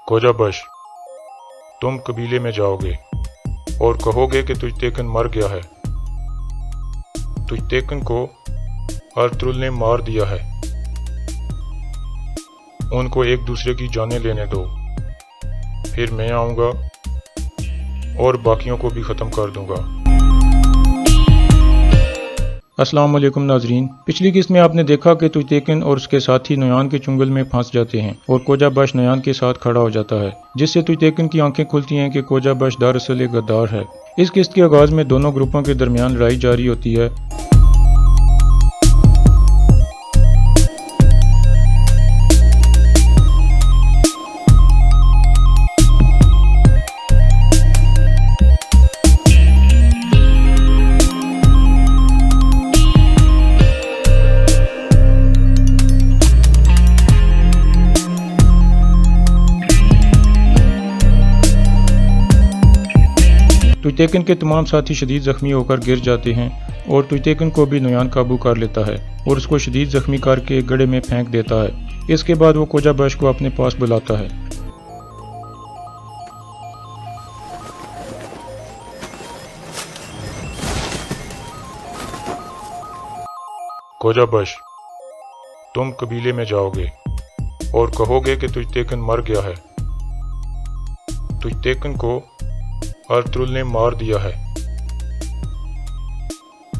कोजाबश, तुम कबीले में जाओगे और कहोगे कि तुजतेकन मर गया है। तुजतेकन को अर्तुगरुल ने मार दिया है। उनको एक दूसरे की जानें लेने दो, फिर मैं आऊँगा और बाकियों को भी ख़त्म कर दूँगा। अस्सलाम वालेकुम नाजरीन, पिछली किस्त में आपने देखा कि तुजतेकन और उसके साथी नोयान के चुंगल में फंस जाते हैं और कोजाबश नोयान के साथ खड़ा हो जाता है, जिससे तुजतेकन की आंखें खुलती हैं कि कोजाबश दरअसल एक गद्दार है। इस किस्त के आगाज में दोनों ग्रुपों के दरमियान लड़ाई जारी होती है। तुजतेकन के तमाम साथी शदीद जख्मी होकर गिर जाते हैं और तुजतेकन को भी नोयान काबू कर लेता है और उसको शदीद जख्मी करके एक गड्ढे में फेंक देता है। इसके बाद वो कोजाबश को अपने पास बुलाता है। कोजाबश, तुम कबीले में जाओगे और कहोगे कि तुजतेकन मर गया है। तुजतेकन को अर्तुगरुल ने मार दिया है।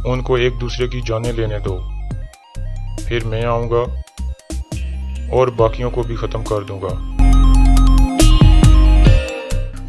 उनको एक दूसरे की जानें लेने दो, फिर मैं आऊँगा और बाकियों को भी ख़त्म कर दूँगा।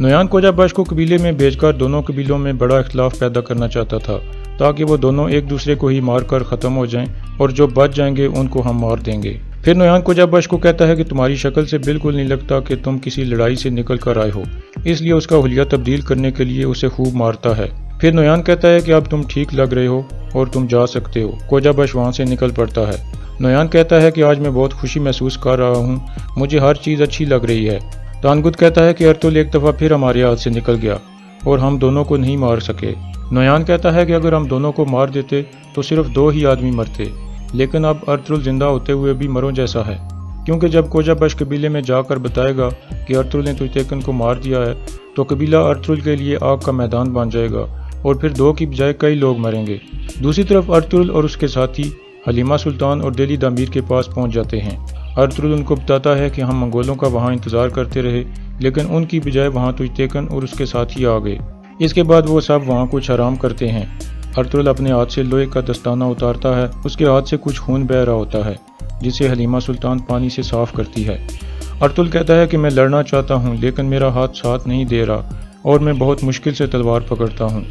नोयान कोजाबश को कबीले में भेजकर दोनों कबीलों में बड़ा इख्तिलाफ पैदा करना चाहता था, ताकि वो दोनों एक दूसरे को ही मारकर ख़त्म हो जाएं और जो बच जाएंगे उनको हम मार देंगे। फिर नोयान कोजाबश को कहता है कि तुम्हारी शक्ल से बिल्कुल नहीं लगता कि तुम किसी लड़ाई से निकल कर आए हो, इसलिए उसका हुलिया तब्दील करने के लिए उसे खूब मारता है। फिर नोयान कहता है कि अब तुम ठीक लग रहे हो और तुम जा सकते हो। कोजाबश वहाँ से निकल पड़ता है। नोयान कहता है कि आज मैं बहुत खुशी महसूस कर रहा हूँ, मुझे हर चीज़ अच्छी लग रही है। तानगुत कहता है कि अर्तुगरुल एक दफ़ा फिर हमारे हाथ से निकल गया और हम दोनों को नहीं मार सके। नोयान कहता है कि अगर हम दोनों को मार देते तो सिर्फ 2 ही आदमी मरते, लेकिन अब अर्तुगरुल जिंदा होते हुए भी मरों जैसा है, क्योंकि जब कोजाबश कबीले में जाकर बताएगा कि अर्तुगरुल ने तुजतेकन को मार दिया है तो कबीला अर्तुगरुल के लिए आग का मैदान बन जाएगा और फिर 2 की बजाय कई लोग मरेंगे। दूसरी तरफ अर्तुगरुल और उसके साथी हलीमा सुल्तान और दिल्ली दामीर के पास पहुंच जाते हैं। अर्तुगरुल उनको बताता है कि हम मंगोलों का वहां इंतजार करते रहे, लेकिन उनकी बजाय वहां तुजतेकन और उसके साथी आ गए। इसके बाद वो सब वहाँ कुछ आराम करते हैं। अर्तुगरुल अपने हाथ से लोहे का दस्ताना उतारता है, उसके हाथ से कुछ खून बह रहा होता है, जिसे हलीमा सुल्तान पानी से साफ करती है। अर्तुगरुल कहता है कि मैं लड़ना चाहता हूँ, लेकिन मेरा हाथ साथ नहीं दे रहा और मैं बहुत मुश्किल से तलवार पकड़ता हूँ।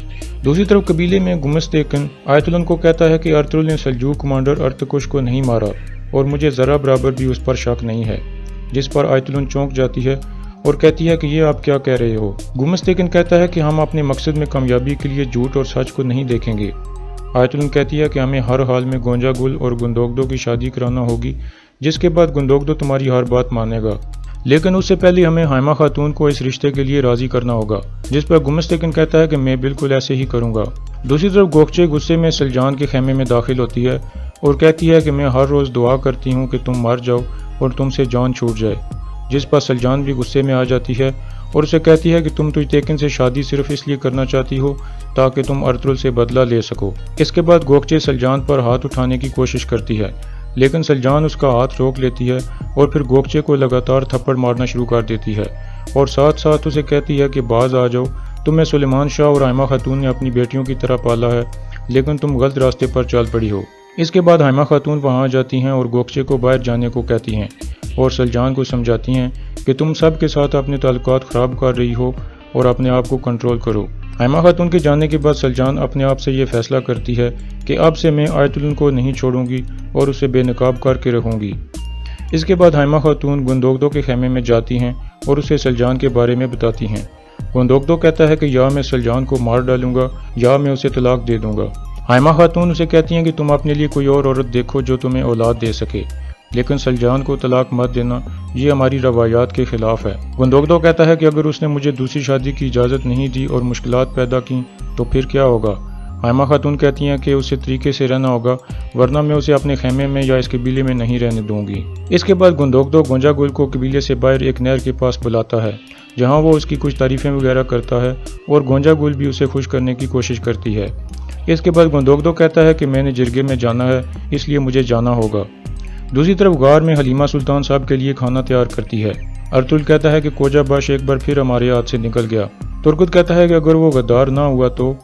दूसरी तरफ कबीले में गुमस्तेकन आयतुल्लाह को कहता है कि अर्तुगरुल ने सल्जूक कमांडर अर्तकुश को नहीं मारा और मुझे ज़रा बराबर भी उस पर शक नहीं है, जिस पर आयतुल्लाह चौंक जाती है और कहती है कि ये आप क्या कह रहे हो। गुमस्तेकन कहता है कि हम अपने मकसद में कामयाबी के लिए झूठ और सच को नहीं देखेंगे। आयतुल्लाह कहती है कि हमें हर हाल में गोंजा गुल और गुंदोगदो की शादी कराना होगी, जिसके बाद गुंदोगदो तुम्हारी हर बात मानेगा, लेकिन उससे पहले हमें हाइमा खातून को इस रिश्ते के लिए राजी करना होगा, जिस पर गुमस्तेकन कहता है कि मैं बिल्कुल ऐसे ही करूँगा। दूसरी तरफ गोखचे गुस्से में सलजान के खेमे में दाखिल होती है और कहती है कि मैं हर रोज़ दुआ करती हूँ कि तुम मर जाओ और तुमसे जान छूट जाए, जिस पर सलजान भी गुस्से में आ जाती है और उसे कहती है कि तुम तुजतेकन से शादी सिर्फ इसलिए करना चाहती हो ताकि तुम अर्तुगरुल से बदला ले सको। इसके बाद गोखचे सलजान पर हाथ उठाने की कोशिश करती है, लेकिन सलजान उसका हाथ रोक लेती है और फिर गोखचे को लगातार थप्पड़ मारना शुरू कर देती है और साथ साथ उसे कहती है कि बाज आ जाओ, तुम्हें सुलेमान शाह और हाइमा खातून ने अपनी बेटियों की तरह पाला है, लेकिन तुम गलत रास्ते पर चल पड़ी हो। इसके बाद हाइमा खातून वहाँ आ जाती हैं और गोखचे को बाहर जाने को कहती हैं और सलजान को समझाती हैं कि तुम सब के साथ अपने ताल्लुकात ख़राब कर रही हो और अपने आप को कंट्रोल करो। हाइमा खातून के जाने के बाद सलजान अपने आप से ये फैसला करती है कि अब से मैं आयतुल्लाह को नहीं छोड़ूंगी और उसे बेनकाब करके रखूंगी। इसके बाद हाइमा खातून गुंदोगदो के खेमे में जाती हैं और उसे सलजान के बारे में बताती हैं। गुंदोगदो कहता है कि या मैं सलजान को मार डालूंगा या मैं उसे तलाक दे दूंगा। हाइमा खातून उसे कहती हैं कि तुम अपने लिए कोई और औरत देखो जो तुम्हें औलाद दे सके, लेकिन सलजान को तलाक मत देना, ये हमारी रवायात के खिलाफ है। गुंदोगदो कहता है कि अगर उसने मुझे दूसरी शादी की इजाज़त नहीं दी और मुश्किलात पैदा की तो फिर क्या होगा। हाइमा खातून कहती हैं कि उसे तरीके से रहना होगा, वरना मैं उसे अपने खेमे में या इस कबीले में नहीं रहने दूंगी। इसके बाद गुंदोगदो गोंजा गुल को कबीले से बाहर एक नहर के पास बुलाता है, जहां वो उसकी कुछ तारीफें वगैरह करता है और गोंजा गुल भी उसे खुश करने की कोशिश करती है। इसके बाद गुंदोगदो कहता है कि मैंने जिरगे में जाना है, इसलिए मुझे जाना होगा। दूसरी तरफ गार में हलीमा सुल्तान साहब के लिए खाना तैयार करती है। अर्तुल कहता है कि कोजा बश एक बार फिर हमारे हाथ से निकल गया। तुर्कुत कहता है कि अगर वो गद्दार ना हुआ तो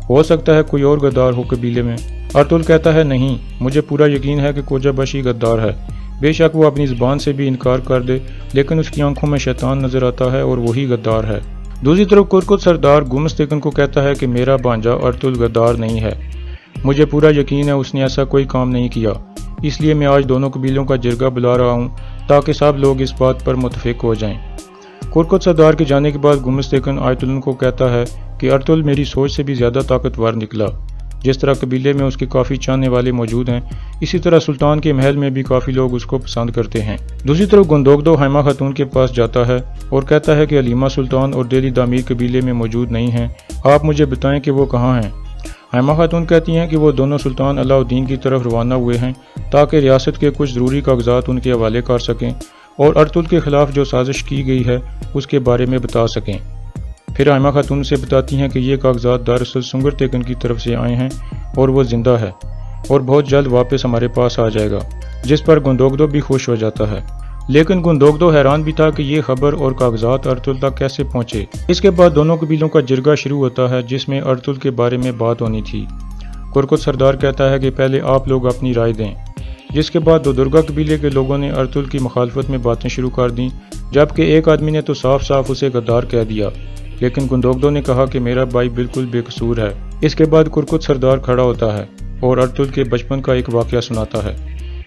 हो सकता है कोई और गद्दार हो कबीले में। अर्तुल कहता है नहीं, मुझे पूरा यकीन है कि कोजा बश ही गद्दार है। बेशक वो अपनी ज़बान से भी इनकार कर दे, लेकिन उसकी आंखों में शैतान नजर आता है और वही गद्दार है। दूसरी तरफ कुरकुत सरदार गुमस्तगन को कहता है कि मेरा भांजा अर्तुल गद्दार नहीं है। मुझे पूरा यकीन है उसने ऐसा कोई काम नहीं किया, इसलिए मैं आज दोनों कबीलों का जिरगा बुला रहा हूँ ताकि सब लोग इस बात पर मुतफिक हो जाएं। कुरकुत सरदार के जाने के बाद गुमस्तगन आयतुल्लाह को कहता है कि अर्तुल मेरी सोच से भी ज़्यादा ताकतवर निकला। जिस तरह कबीले में उसके काफ़ी चाहने वाले मौजूद हैं, इसी तरह सुल्तान के महल में भी काफ़ी लोग उसको पसंद करते हैं। दूसरी तरफ गुंदोगदो हाइमा खातून के पास जाता है और कहता है कि हलीमा सुल्तान और डेली दामीर कबीले में मौजूद नहीं हैं, आप मुझे बताएं कि वो कहाँ हैं। हाइमा खातून कहती हैं कि वो दोनों सुल्तान अलाउद्दीन की तरफ रवाना हुए हैं ताकि रियासत के कुछ ज़रूरी कागजात उनके हवाले कर सकें और अर्तुल के खिलाफ जो साजिश की गई है उसके बारे में बता सकें। फिर हाइमा खातून से बताती हैं कि ये कागजात दरअसल सुंगर तेकन की तरफ से आए हैं और वो जिंदा है और बहुत जल्द वापस हमारे पास आ जाएगा, जिस पर गुंदोगदो भी खुश हो जाता है। लेकिन गुंदोगदो हैरान भी था कि ये खबर और कागजात अर्तुल तक कैसे पहुंचे। इसके बाद दोनों कबीलों का जिरगा शुरू होता है, जिसमें अर्तुल के बारे में बात होनी थी। कुरकुत सरदार कहता है कि पहले आप लोग अपनी राय दें, जिसके बाद दो दुर्गा कबीले के लोगों ने अर्तुल की मुखालफत में बातें शुरू कर दी, जबकि एक आदमी ने तो साफ साफ उसे गद्दार कह दिया, लेकिन गुंदोगदो ने कहा कि मेरा भाई बिल्कुल बेकसूर है। इसके बाद कुरकुत सरदार खड़ा होता है और अर्तुल के बचपन का एक वाकया सुनाता है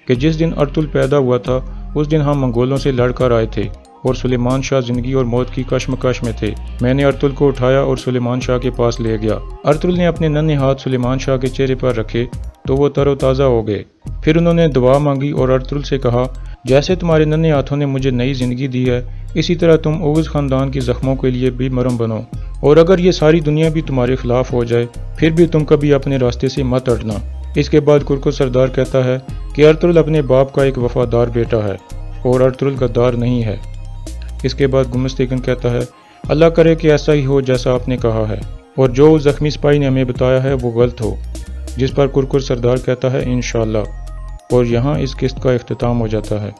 कि जिस दिन अर्तुल पैदा हुआ था उस दिन हम मंगोलों से लड़कर आए थे और सुलेमान शाह जिंदगी और मौत की कश्मकश में थे। मैंने अर्तुल को उठाया और सुलेमान शाह के पास ले गया। अर्तुल ने अपने नन्हे हाथ सुलेमान शाह के चेहरे पर रखे तो वो तरोताज़ा हो गए। फिर उन्होंने दुआ मांगी और अर्तुल से कहा, जैसे तुम्हारे नन्हे हाथों ने मुझे नई जिंदगी दी है, इसी तरह तुम ओगज़ खानदान की जख्मों के लिए भी मरहम बनो, और अगर ये सारी दुनिया भी तुम्हारे खिलाफ हो जाए फिर भी तुम कभी अपने रास्ते से मत हटना। इसके बाद कुरकुत सरदार कहता है कि अर्तुल अपने बाप का एक वफादार बेटा है और अर्तुल गद्दार नहीं है। इसके बाद गुमस्तगन कहता है, अल्लाह करे कि ऐसा ही हो जैसा आपने कहा है और जो उस जख्मी सिपाही ने हमें बताया है वो गलत हो। जिस पर कुरकुत सरदार कहता है इंशाअल्लाह, और यहाँ इस किस्त का इख्तिताम हो जाता है।